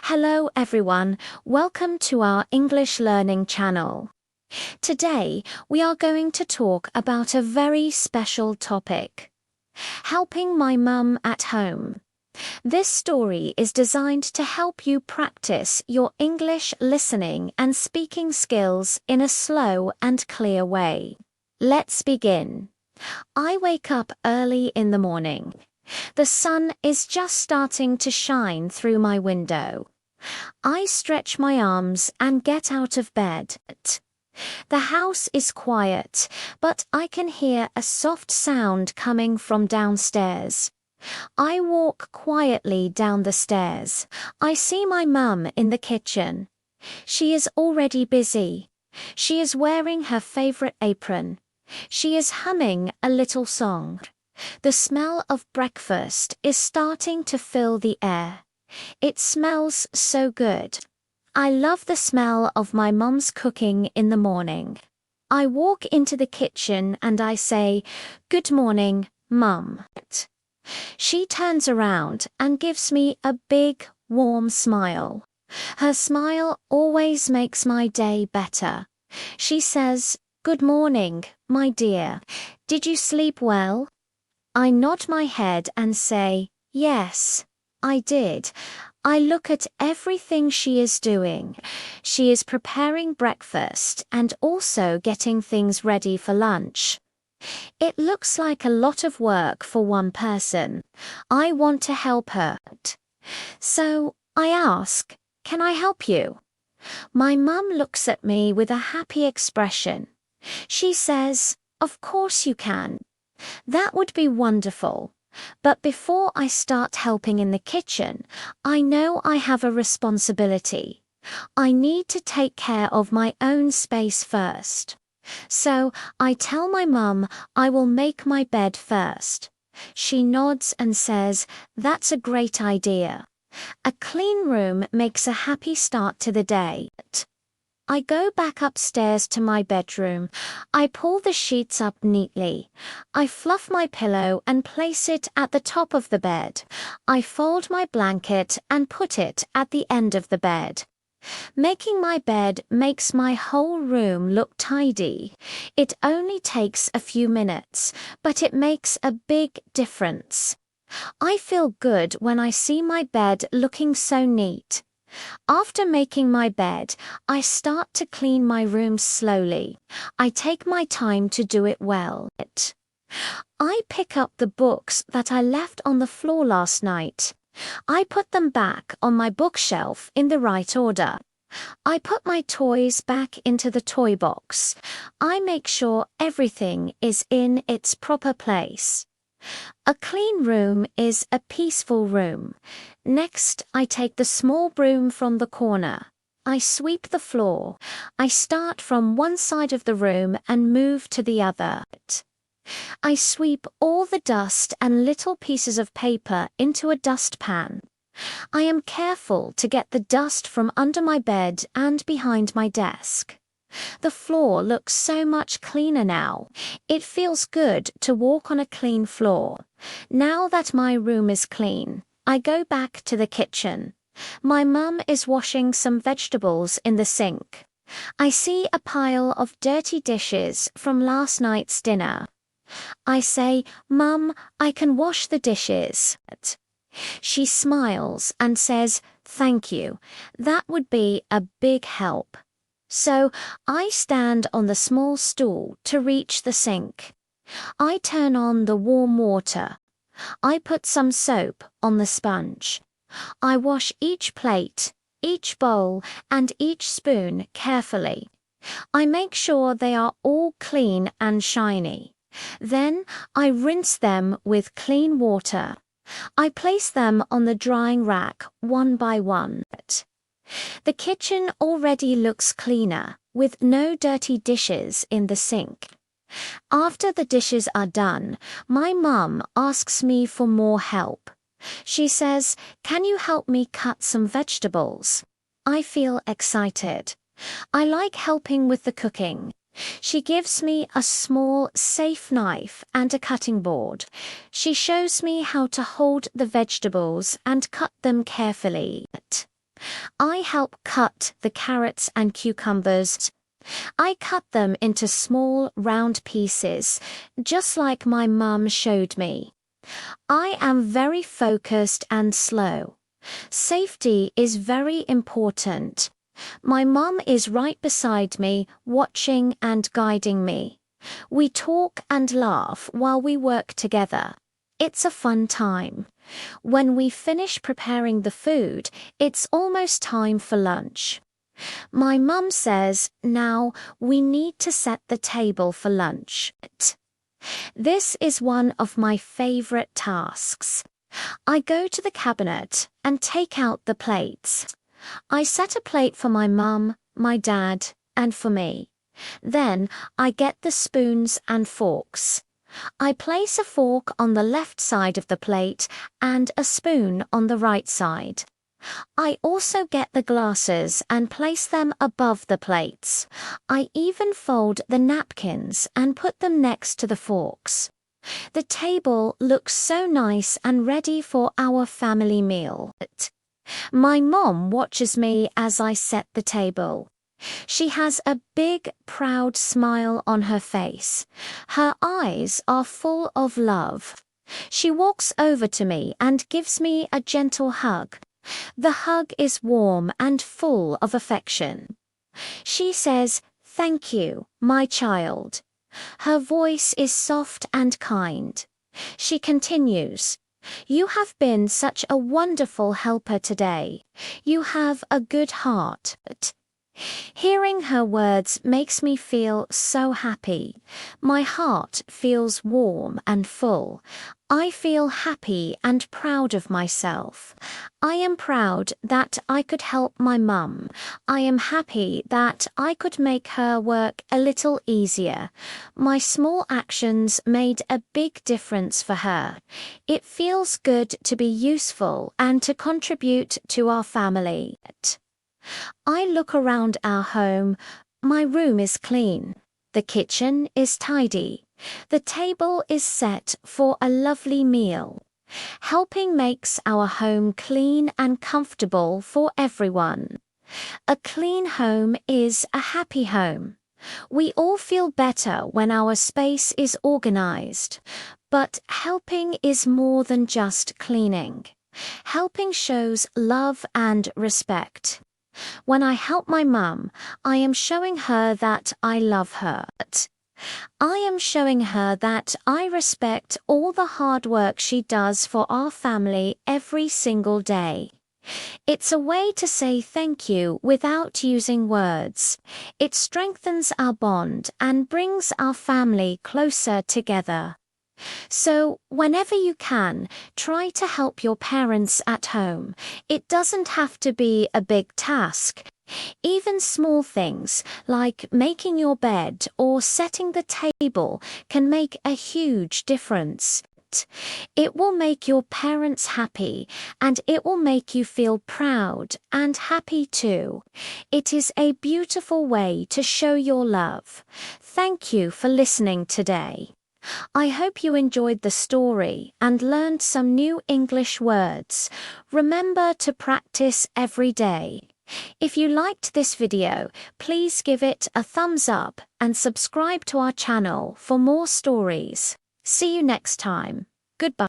Hello everyone, welcome to our English learning channel. Today we are going to talk about a very special topic. Helping my mum at home. This story is designed to help you practice your English listening and speaking skills in a slow and clear way. Let's begin. I wake up early in the morning. The sun is just starting to shine through my window. I stretch my arms and get out of bed. The house is quiet, but I can hear a soft sound coming from downstairs. I walk quietly down the stairs. I see my mum in the kitchen. She is already busy. She is wearing her favorite apron. She is humming a little song. The smell of breakfast is starting to fill the air. It smells so good. I love the smell of my mum's cooking in the morning. I walk into the kitchen and I say, "Good morning, Mum." She turns around and gives me a big, warm smile. Her smile always makes my day better. She says, "Good morning, my dear. Did you sleep well?" I nod my head and say, "Yes, I did." I look at everything she is doing. She is preparing breakfast and also getting things ready for lunch. It looks like a lot of work for one person. I want to help her. So I ask, "Can I help you?" My mum looks at me with a happy expression. She says, "Of course you can. That would be wonderful. But before I start helping in the kitchen, I know I have a responsibility. I need to take care of my own space first." So I tell my mum I will make my bed first. She nods and says, "That's a great idea. A clean room makes a happy start to the day." I go back upstairs to my bedroom. I pull the sheets up neatly. I fluff my pillow and place it at the top of the bed. I fold my blanket and put it at the end of the bed. Making my bed makes my whole room look tidy. It only takes a few minutes, but it makes a big difference. I feel good when I see my bed looking so neat. After making my bed, I start to clean my room slowly. I take my time to do it well. I pick up the books that I left on the floor last night. I put them back on my bookshelf in the right order. I put my toys back into the toy box. I make sure everything is in its proper place. A clean room is a peaceful room. Next, I take the small broom from the corner. I sweep the floor. I start from one side of the room and move to the other. I sweep all the dust and little pieces of paper into a dustpan. I am careful to get the dust from under my bed and behind my desk. The floor looks so much cleaner now. It feels good to walk on a clean floor. Now that my room is clean, I go back to the kitchen. My mum is washing some vegetables in the sink. I see a pile of dirty dishes from last night's dinner. I say, "Mum, I can wash the dishes." She smiles and says, "Thank you. That would be a big help." So I stand on the small stool to reach the sink. I turn on the warm water. I put some soap on the sponge. I wash each plate, each bowl, and each spoon carefully. I make sure they are all clean and shiny. Then I rinse them with clean water. I place them on the drying rack one by one. The kitchen already looks cleaner, with no dirty dishes in the sink. After the dishes are done, my mum asks me for more help. She says, "Can you help me cut some vegetables?" I feel excited. I like helping with the cooking. She gives me a small, safe knife and a cutting board. She shows me how to hold the vegetables and cut them carefully. I help cut the carrots and cucumbers. I cut them into small, round pieces, just like my mum showed me. I am very focused and slow. Safety is very important. My mum is right beside me, watching and guiding me. We talk and laugh while we work together. It's a fun time. When we finish preparing the food, it's almost time for lunch. My mum says, now we need to set the table for lunch. This is one of my favorite tasks. I go to the cabinet and take out the plates. I set a plate for my mum, my dad, and for me. Then I get the spoons and forks. I place a fork on the left side of the plate and a spoon on the right side. I also get the glasses and place them above the plates. I even fold the napkins and put them next to the forks. The table looks so nice and ready for our family meal. My mom watches me as I set the table. She has a big, proud smile on her face. Her eyes are full of love. She walks over to me and gives me a gentle hug. The hug is warm and full of affection. She says, "Thank you, my child." Her voice is soft and kind. She continues, "You have been such a wonderful helper today. You have a good heart." Hearing her words makes me feel so happy. My heart feels warm and full. I feel happy and proud of myself. I am proud that I could help my mum. I am happy that I could make her work a little easier. My small actions made a big difference for her. It feels good to be useful and to contribute to our family. I look around our home. My room is clean. The kitchen is tidy. The table is set for a lovely meal. Helping makes our home clean and comfortable for everyone. A clean home is a happy home. We all feel better when our space is organized. But helping is more than just cleaning. Helping shows love and respect. When I help my mum, I am showing her that I love her. I am showing her that I respect all the hard work she does for our family every single day. It's a way to say thank you without using words. It strengthens our bond and brings our family closer together. So, whenever you can, try to help your parents at home. It doesn't have to be a big task. Even small things like making your bed or setting the table can make a huge difference. It will make your parents happy, and it will make you feel proud and happy too. It is a beautiful way to show your love. Thank you for listening today. I hope you enjoyed the story and learned some new English words. Remember to practice every day. If you liked this video, please give it a thumbs up and subscribe to our channel for more stories. See you next time. Goodbye.